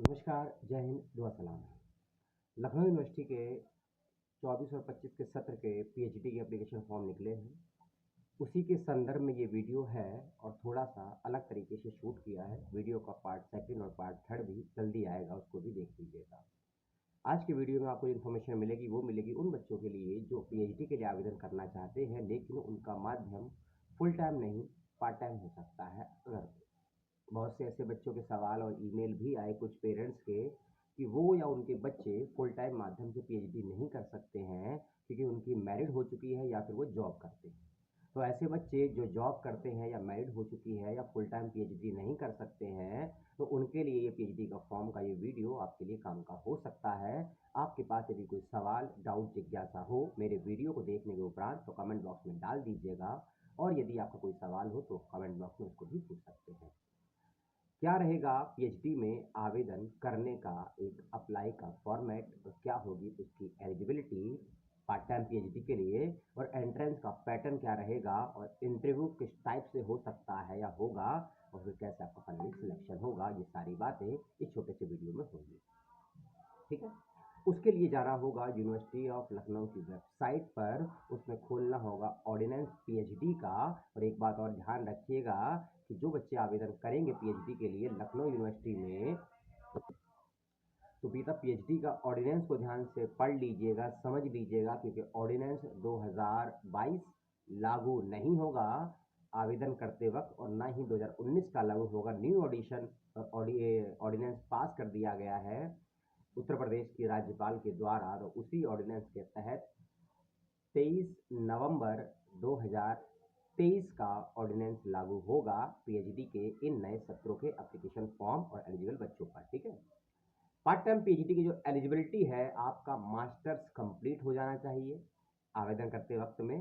नमस्कार, जय हिंद, दुआ सलाम। लखनऊ यूनिवर्सिटी के 24 और 25 के सत्र के पीएचडी के एप्लीकेशन फॉर्म निकले हैं। उसी के संदर्भ में ये वीडियो है और थोड़ा-सा अलग तरीके से शूट किया है। वीडियो का पार्ट सेकंड और पार्ट थर्ड भी जल्दी आएगा, उसको भी देख लीजिएगा। आज के वीडियो में आपको इन्फॉर्मेशन मिलेगी, वो मिलेगी उन बच्चों के लिए जो पीएचडी के लिए आवेदन करना चाहते हैं, लेकिन उनका माध्यम फुल टाइम नहीं, पार्ट टाइम हो सकता है अगर बहुत से ऐसे बच्चों के सवाल और ईमेल भी आए कुछ पेरेंट्स के कि वो या उनके बच्चे फुल टाइम माध्यम से पीएचडी नहीं कर सकते हैं क्योंकि उनकी मैरिड हो चुकी है या फिर वो जॉब करते हैं। तो ऐसे बच्चे जो जॉब करते हैं या मैरिड हो चुकी है या फुल टाइम पीएचडी नहीं कर सकते हैं, तो उनके लिए ये पीएचडी का फॉर्म का ये वीडियो आपके लिए काम का हो सकता है। आपके पास यदि कोई सवाल, डाउट, जिज्ञासा हो मेरे वीडियो को देखने के उपरांत तो कमेंट बॉक्स में डाल दीजिएगा, और यदि आपका कोई सवाल हो तो कमेंट बॉक्स में उसको भी पूछ सकते हैं। क्या रहेगा पीएचडी में आवेदन करने का एक अप्लाई का फॉर्मेट, और क्या होगी उसकी एलिजिबिलिटी पार्ट टाइम पीएचडी के लिए, और एंट्रेंस का पैटर्न क्या रहेगा, और इंटरव्यू किस टाइप से हो सकता है या होगा, और फिर कैसे आपका फाइनली सिलेक्शन होगा, ये सारी बातें इस छोटे से वीडियो में होंगी। ठीक है। उसके लिए जाना होगा यूनिवर्सिटी ऑफ लखनऊ की वेबसाइट पर, उसमें खोलना होगा ऑर्डिनेंस पीएचडी का। और एक बात और ध्यान रखिएगा कि जो बच्चे आवेदन करेंगे पीएचडी के लिए लखनऊ यूनिवर्सिटी में, तो बेटा पीएचडी का ऑर्डिनेंस को ध्यान से पढ़ लीजिएगा, समझ लीजिएगा, क्योंकि ऑर्डिनेंस 2022 लागू नहीं होगा आवेदन करते वक्त, और ना ही 2019 का लागू होगा। न्यू ऑडिशन ऑर्डिनेंस पास कर दिया गया है उत्तर प्रदेश के राज्यपाल के द्वारा, तो उसी ऑर्डिनेंस के तहत 23 नवंबर 2023 का ऑर्डिनेंस लागू होगा पीएचडी के इन नए सत्रों के एप्लीकेशन फॉर्म और एलिजिबल बच्चों पर। ठीक है। पार्ट टाइम पीएचडी की जो एलिजिबिलिटी है, आपका मास्टर्स कंप्लीट हो जाना चाहिए आवेदन करते वक्त में।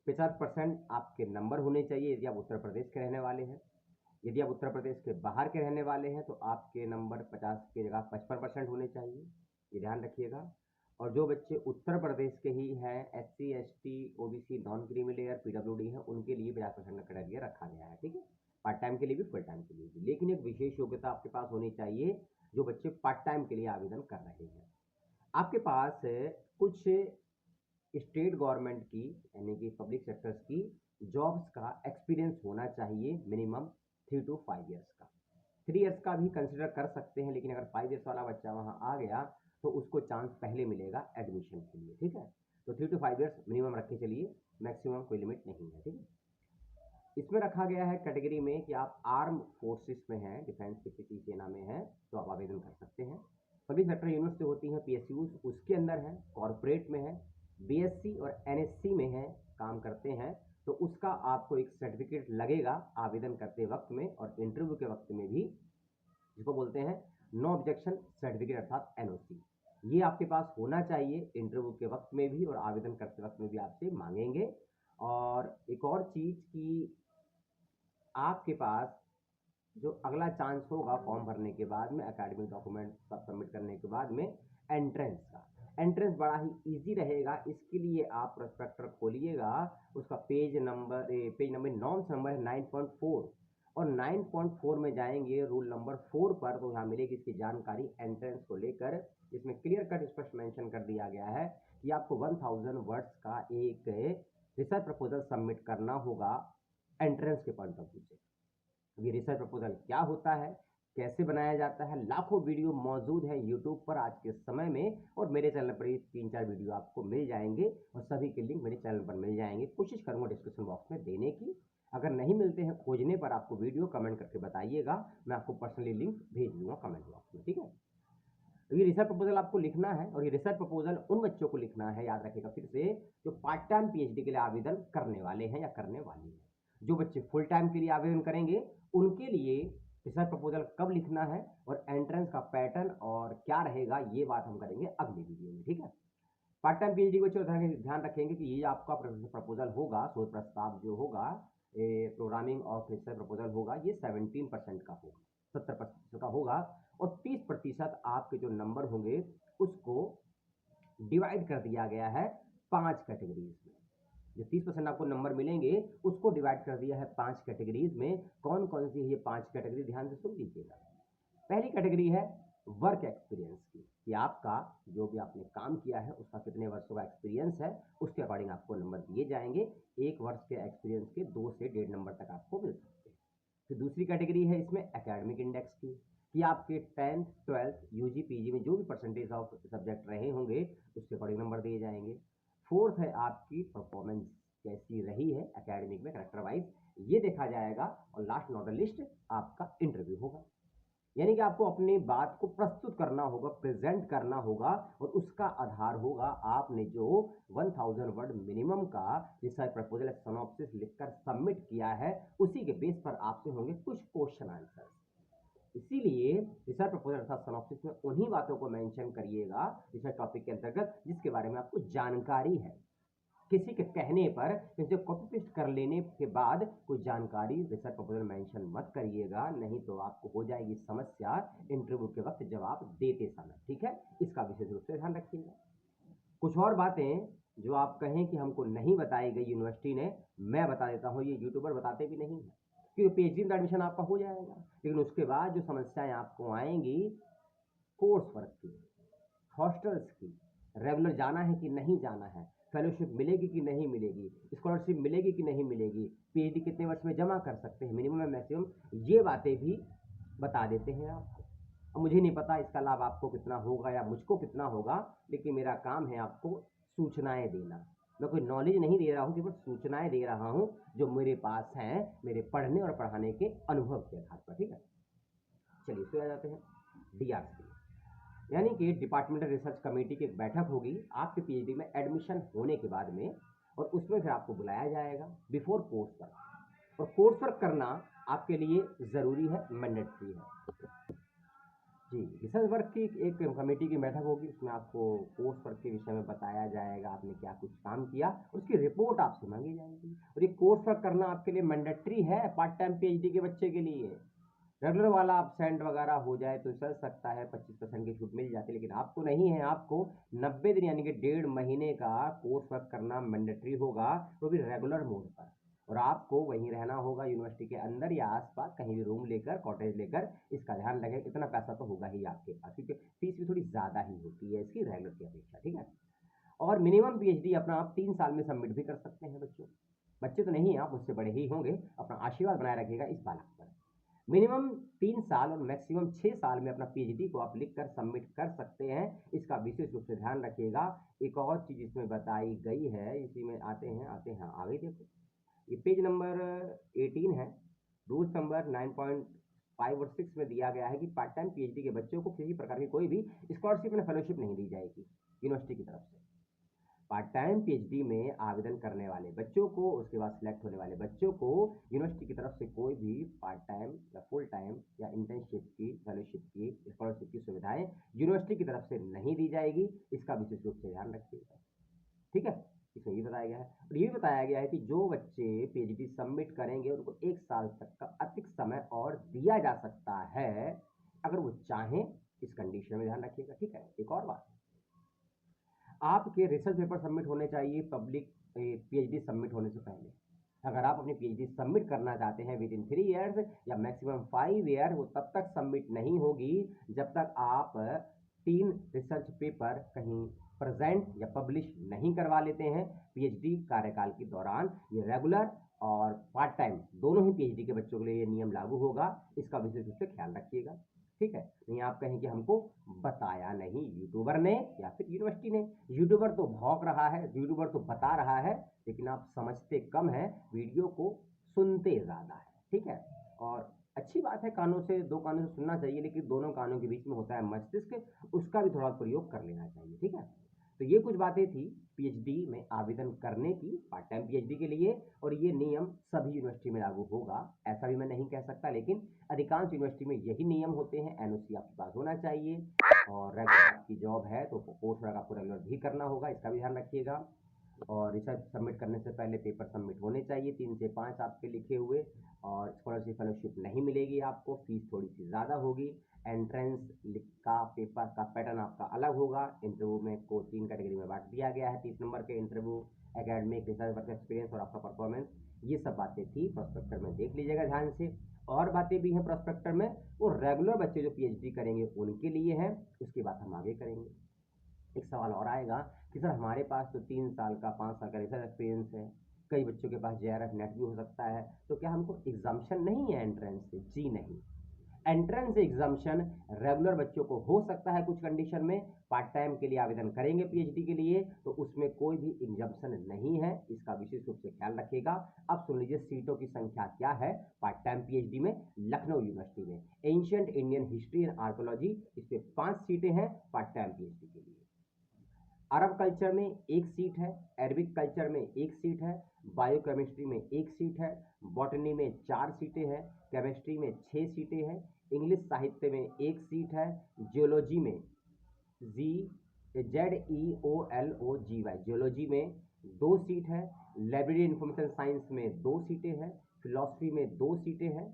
50% आपके नंबर होने चाहिए यदि आप उत्तर प्रदेश के रहने वाले हैं। यदि आप उत्तर प्रदेश के बाहर के रहने वाले हैं तो आपके नंबर 50 की जगह 55% होने चाहिए, ये ध्यान रखिएगा। और जो बच्चे उत्तर प्रदेश के ही हैं, SC, ST, OBC, non creamy layer, PWD है, उनके लिए 50% का क्राइटेरिया रखा गया है। ठीक है। पार्ट टाइम के लिए भी, फुल टाइम के लिए भी, लेकिन एक विशेष योग्यता आपके पास होनी चाहिए जो बच्चे पार्ट टाइम के लिए आवेदन कर रहे हैं। आपके पास कुछ स्टेट गवर्नमेंट की यानी कि पब्लिक सेक्टर्स की जॉब्स का एक्सपीरियंस होना चाहिए, मिनिमम 3 to 5 ईयर्स का। 3 ईयर्स का भी कंसिडर कर सकते हैं, लेकिन अगर 5 ईयर्स वाला बच्चा वहाँ आ गया तो उसको चांस पहले मिलेगा एडमिशन के लिए। ठीक है। तो 3 to 5 ईयर्स मिनिमम रख के चलिए, मैक्सिमम कोई लिमिट नहीं है। ठीक है। इसमें रखा गया है कैटेगरी में कि आप आर्म फोर्सेस में हैं, डिफेंस की किसी सेना में हैं, तो आप आवेदन कर सकते हैं। पब्लिक सेक्टर यूनिवर्सिटी होती हैं पीएसयूज, उसके अंदर है, कॉरपोरेट में है, बीएससी और एनएससी में है, काम करते हैं, तो उसका आपको एक सर्टिफिकेट लगेगा आवेदन करते वक्त में, और इंटरव्यू के वक्त में भी, जिसको बोलते हैं नो ऑब्जेक्शन सर्टिफिकेट अर्थात एनओसी, ये आपके पास होना चाहिए इंटरव्यू के वक्त में भी और आवेदन करते वक्त में भी आपसे मांगेंगे। और एक और चीज़ की, आपके पास जो अगला चांस होगा फॉर्म भरने के बाद में, एकेडमिक डॉक्यूमेंट सब सबमिट करने के बाद में, एंट्रेंस का। एंट्रेंस बड़ा ही इजी रहेगा। इसके लिए आप प्रोस्पेक्टर खोलिएगा, उसका पेज नंबर नॉर्म्स नंबर है 9.4, और 9.4 में जाएंगे रूल नंबर 4 पर, तो यहाँ मिलेगी इसकी जानकारी एंट्रेंस को लेकर, जिसमें क्लियर कट स्पष्ट मेंशन कर दिया गया है कि आपको 1000 वर्ड्स का एक रिसर्च प्रपोजल सबमिट करना होगा एंट्रेंस के पॉइंट ऑफ व्यू से। ये रिसर्च प्रपोजल क्या होता है, कैसे बनाया जाता है, लाखों वीडियो मौजूद है यूट्यूब पर आज के समय में, और मेरे चैनल पर 3-4 वीडियो आपको मिल जाएंगे, और सभी के लिंक मेरे चैनल पर मिल जाएंगे। कोशिश करूंगा डिस्क्रिप्शन बॉक्स में देने की। अगर नहीं मिलते हैं, खोजने पर आपको वीडियो कमेंट करके बताइएगा, मैं आपको पर्सनली लिंक भेज दूंगा कमेंट बॉक्स में। ठीक है। तो ये रिसर्च प्रपोजल आपको लिखना है, और ये रिसर्च प्रपोजल उन बच्चों को लिखना है, याद रखिएगा फिर से, जो पार्ट टाइम पीएचडी के लिए आवेदन करने वाले हैं या करने वाली हैं। जो बच्चे फुल टाइम के लिए आवेदन करेंगे उनके लिए रिसर्च प्रपोजल कब लिखना है और एंट्रेंस का पैटर्न और क्या रहेगा, ये बात हम करेंगे अगली वीडियो में। ठीक है। पार्ट टाइम पीएचडी बच्चों ध्यान रखेंगे कि ये आपका प्रपोजल होगा, शोध प्रस्ताव जो होगा, प्रोग्रामिंग और रिसर्च प्रपोजल होगा, ये 17% का होगा, 70% का होगा, और 30% आपके जो नंबर होंगे उसको डिवाइड कर दिया गया है 5 कैटेगरीज में। जो 30% आपको नंबर मिलेंगे उसको डिवाइड कर दिया है 5 कैटेगरीज में। कौन कौन सी है ये 5 कैटेगरी, ध्यान से सुन लीजिएगा। पहली कैटेगरी है वर्क एक्सपीरियंस की, कि आपका जो भी आपने काम किया है उसका कितने वर्षों का एक्सपीरियंस है, उसके अकॉर्डिंग आपको नंबर दिए जाएंगे। 1 वर्ष के एक्सपीरियंस के 2 से 1.5 नंबर तक आपको मिल सकते हैं। फिर दूसरी कैटेगरी है इसमें एकेडमिक इंडेक्स की, कि आपके 10th 12th यूजी पीजी में जो भी परसेंटेज ऑफ सब्जेक्ट रहे होंगे उसके अकॉर्डिंग नंबर दिए जाएंगे। फोर्थ है आपकी परफॉर्मेंस कैसी रही है एकेडमिक में करेक्टर वाइज, ये देखा जाएगा। और लास्ट नॉट द लिस्ट आपका इंटरव्यू होगा, यानी कि आपको अपनी बात को प्रस्तुत करना होगा, प्रेजेंट करना होगा, और उसका आधार होगा आपने जो 1000 वर्ड मिनिमम का रिसर्च प्रपोजल सिनॉप्सिस लिखकर सबमिट किया है, उसी के बेस पर आपसे होंगे कुछ क्वेश्चन आंसर। इसीलिए रिसर्च प्रपोजल अर्थात सिनॉप्सिस में उन्हीं बातों को मेंशन करिएगा रिसर्च टॉपिक के अंतर्गत जिसके बारे में आपको जानकारी है। किसी के कहने पर, किसी कॉपी पेस्ट कर लेने के बाद कोई जानकारी रिसर्च प्रपोजल मेंशन मत करिएगा, नहीं तो आपको हो जाएगी समस्या इंटरव्यू के वक्त जवाब देते समय। ठीक है, इसका विशेष रूप से ध्यान रखिएगा। कुछ और बातें जो आप कहें कि हमको नहीं बताई गई यूनिवर्सिटी ने, मैं बता देता हूँ, ये यूट्यूबर बताते भी नहीं है, क्योंकि पीएचडी में एडमिशन आपका हो जाएगा, लेकिन उसके बाद जो समस्याएं आपको आएंगी कोर्स वर्क की, हॉस्टल्स की, रेगुलर जाना है कि नहीं जाना है, फेलोशिप मिलेगी कि नहीं मिलेगी, स्कॉलरशिप मिलेगी कि नहीं मिलेगी, पीएचडी कितने वर्ष में जमा कर सकते हैं, मिनिमम मैक्सिमम, ये बातें भी बता देते हैं आपको। अब मुझे नहीं पता इसका लाभ आपको कितना होगा या मुझको कितना होगा, लेकिन मेरा काम है आपको सूचनाएं देना। मैं कोई नॉलेज नहीं दे रहा हूँ, केवल सूचनाएं दे रहा हूँ जो मेरे पास हैं, मेरे पढ़ने और पढ़ाने के अनुभव के आधार पर। ठीक है, चलिए इसको आ जाते हैं। डीआरसी यानी कि डिपार्टमेंटल रिसर्च कमेटी की एक बैठक होगी आपके पीएचडी में एडमिशन होने के बाद में, और उसमें फिर आपको बुलाया जाएगा बिफोर कोर्स वर्क। और कोर्स वर्क करना आपके लिए ज़रूरी है, मैंडेटरी है जी। रिसर्च वर्क की एक कमेटी की बैठक होगी, उसमें आपको कोर्स वर्क के विषय में बताया जाएगा, आपने क्या कुछ काम किया, उसकी रिपोर्ट आपसे मांगी जाएगी। और ये कोर्स वर्क करना आपके लिए मैंडेटरी है पार्ट टाइम पीएचडी के बच्चे के लिए। रेगुलर वाला एब्सेंट वगैरह हो जाए तो चल सकता है, 25% की छूट मिल जाती है, लेकिन आपको नहीं है, आपको 90 दिन यानी कि 1.5 महीने का कोर्स वर्क करना मैंडेटरी होगा, वो भी रेगुलर मोड पर। और आपको वहीं रहना होगा यूनिवर्सिटी के अंदर या आसपास, कहीं भी रूम लेकर, कॉटेज लेकर। इसका ध्यान रखें, इतना पैसा तो होगा ही आपके पास, क्योंकि फीस भी थोड़ी ज़्यादा ही होती है इसकी रेगुलर की अपेक्षा। ठीक है, और मिनिमम पीएचडी अपना आप 3 साल में सबमिट भी कर सकते हैं बच्चों। बच्चे तो नहीं, आप मुझसे बड़े ही होंगे, अपना आशीर्वाद बनाए रखिएगा इस बालक पर। मिनिमम 3 साल और मैक्सिमम 6 साल में अपना पीएचडी को आप लिखकर सबमिट कर सकते हैं, इसका विशेष रूप से ध्यान रखिएगा। एक और चीज़ इसमें बताई गई है, इसी में आते हैं आगे देखो, ये पेज नंबर 18 है। रूल्स नंबर 9.5 और 6 में दिया गया है कि पार्ट टाइम पीएचडी के बच्चों को किसी प्रकार की कोई भी स्कॉलरशिप या फेलोशिप नहीं दी जाएगी यूनिवर्सिटी की तरफ से। पार्ट टाइम पीएचडी में आवेदन करने वाले बच्चों को, उसके बाद सिलेक्ट होने वाले बच्चों को यूनिवर्सिटी की तरफ से कोई भी पार्ट टाइम या फुल टाइम या इंटर्नशिप की, फेलोशिप की, स्कॉलरशिप की सुविधाएं यूनिवर्सिटी की तरफ से नहीं दी जाएगी, इसका विशेष रूप से ध्यान रखिएगा। ठीक है, इसमें ये बताया गया है। और ये भी बताया गया है कि जो बच्चे पीएचडी सबमिट करेंगे उनको 1 साल तक का अतिरिक्त समय और दिया जा सकता है अगर वो चाहें, इस कंडीशन में ध्यान रखिएगा। ठीक है, एक और बात, आपके रिसर्च पेपर सबमिट होने चाहिए पब्लिक पीएचडी सबमिट होने से पहले। अगर आप अपनी पीएचडी सबमिट करना चाहते हैं विद इन 3 ईयर्स या मैक्सिमम 5 ईयर, वो तब तक सबमिट नहीं होगी जब तक आप 3 रिसर्च पेपर कहीं प्रेजेंट या पब्लिश नहीं करवा लेते हैं पीएचडी कार्यकाल के दौरान। ये रेगुलर और पार्ट टाइम दोनों ही पीएचडी के बच्चों के लिए ये नियम लागू होगा, इसका विशेष रूप से ख्याल रखिएगा। ठीक है, नहीं आप कहें कि हमको बताया नहीं यूट्यूबर ने या फिर यूनिवर्सिटी ने। यूट्यूबर तो भौंक रहा है, यूट्यूबर तो बता रहा है, लेकिन आप समझते कम है, वीडियो को सुनते ज़्यादा है। ठीक है, और अच्छी बात है, कानों से, 2 कानों से सुनना चाहिए, लेकिन दोनों कानों के बीच में होता है मस्तिष्क, उसका भी थोड़ा प्रयोग कर लेना चाहिए। ठीक है, तो ये कुछ बातें थी पीएचडी में आवेदन करने की, पार्ट टाइम पीएचडी के लिए। और ये नियम सभी यूनिवर्सिटी में लागू होगा ऐसा भी मैं नहीं कह सकता, लेकिन अधिकांश यूनिवर्सिटी में यही नियम होते हैं। एनओसी आपके पास होना चाहिए, और रेगुलर आपकी जॉब है तो कोर्स वर्क आपको रेगुलर भी करना होगा, इसका भी ध्यान रखिएगा। और रिसर्च सबमिट करने से पहले पेपर सबमिट होने चाहिए 3 से 5 आपके लिखे हुए। और स्कॉलरशिप फेलोशिप नहीं मिलेगी आपको, फीस थोड़ी सी ज़्यादा होगी। एंट्रेंस का पेपर का पैटर्न आपका अलग होगा। इंटरव्यू में को 3 कैटेगरी में बांट दिया गया है, 30 नंबर के interview, academic, research work experience और आपका परफॉर्मेंस। ये सब बातें थी, प्रोस्पेक्टर में देख लीजिएगा ध्यान से। और बातें भी हैं प्रोस्पेक्टर में, वो रेगुलर बच्चे जो पीएचडी करेंगे उनके लिए है, उसकी बात हम आगे करेंगे। एक सवाल और आएगा कि सर हमारे पास तो 3 साल का 5 साल का रिसर्च एक्सपीरियंस है, कई बच्चों के पास जेआरएफ नेट भी हो सकता है, तो क्या हमको एग्जाम्शन नहीं है एंट्रेंस से? जी नहीं, एंट्रेंस एग्जाम्शन रेगुलर बच्चों को हो सकता है कुछ कंडीशन में, पार्ट टाइम के लिए आवेदन करेंगे पीएचडी के लिए तो उसमें कोई भी एग्जाम्शन नहीं है, इसका विशेष रूप से ख्याल रखिएगा। अब सुन लीजिए सीटों की संख्या क्या है पार्ट टाइम पीएचडी में लखनऊ यूनिवर्सिटी में। Ancient Indian history and archaeology, इस पे 5 सीटें हैं पार्ट टाइम पीएचडी के लिए। अरब कल्चर में 1 सीट है, अरबिक कल्चर में 1 सीट है, बायोकेमिस्ट्री में 1 सीट है, बॉटनी में 4 सीटें हैं, केमिस्ट्री में 6 सीटें हैं, इंग्लिश साहित्य में 1 सीट है, जियोलॉजी में ZEOLOGY जियोलॉजी में 2 सीट है, लाइब्रेरी इंफॉर्मेशन साइंस में 2 सीटें हैं, फिलॉसफी में 2 सीटें हैं,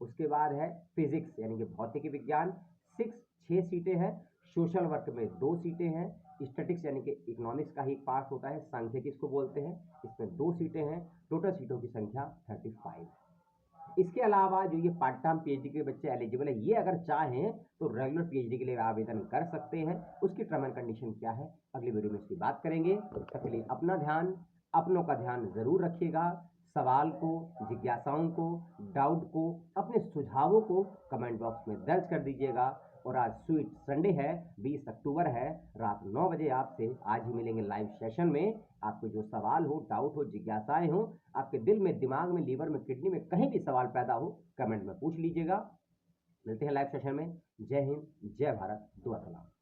उसके बाद है फिजिक्स यानी कि भौतिक विज्ञान 6 सीटें हैं, सोशल वर्क में 2 सीटें हैं, स्टैटिक्स यानी कि इकोनॉमिक्स का ही पार्ट होता है, सांख्यिकी इसको बोलते हैं, इसमें 2 सीटें हैं, टोटल सीटों की संख्या 35। इसके अलावा जो ये पार्ट टाइम पीएचडी के बच्चे एलिजिबल है, ये अगर चाहें तो रेगुलर पीएचडी के लिए आवेदन कर सकते हैं। उसकी टर्म एंड कंडीशन क्या है अगली वीडियो में इसकी बात करेंगे। तब के लिए अपना ध्यान, अपनों का ध्यान जरूर रखिएगा। सवाल को, जिज्ञासाओं को, डाउट को, अपने सुझावों को कमेंट बॉक्स में दर्ज कर दीजिएगा। और आज स्वीट संडे है, 20 अक्टूबर है, रात 9 बजे आपसे आज ही मिलेंगे लाइव सेशन में। आपको जो सवाल हो, डाउट हो, जिज्ञासाएं हो, आपके दिल में, दिमाग में, लीवर में, किडनी में कहीं भी सवाल पैदा हो, कमेंट में पूछ लीजिएगा। मिलते हैं लाइव सेशन में। जय हिंद, जय भारत, दुआ सलाम।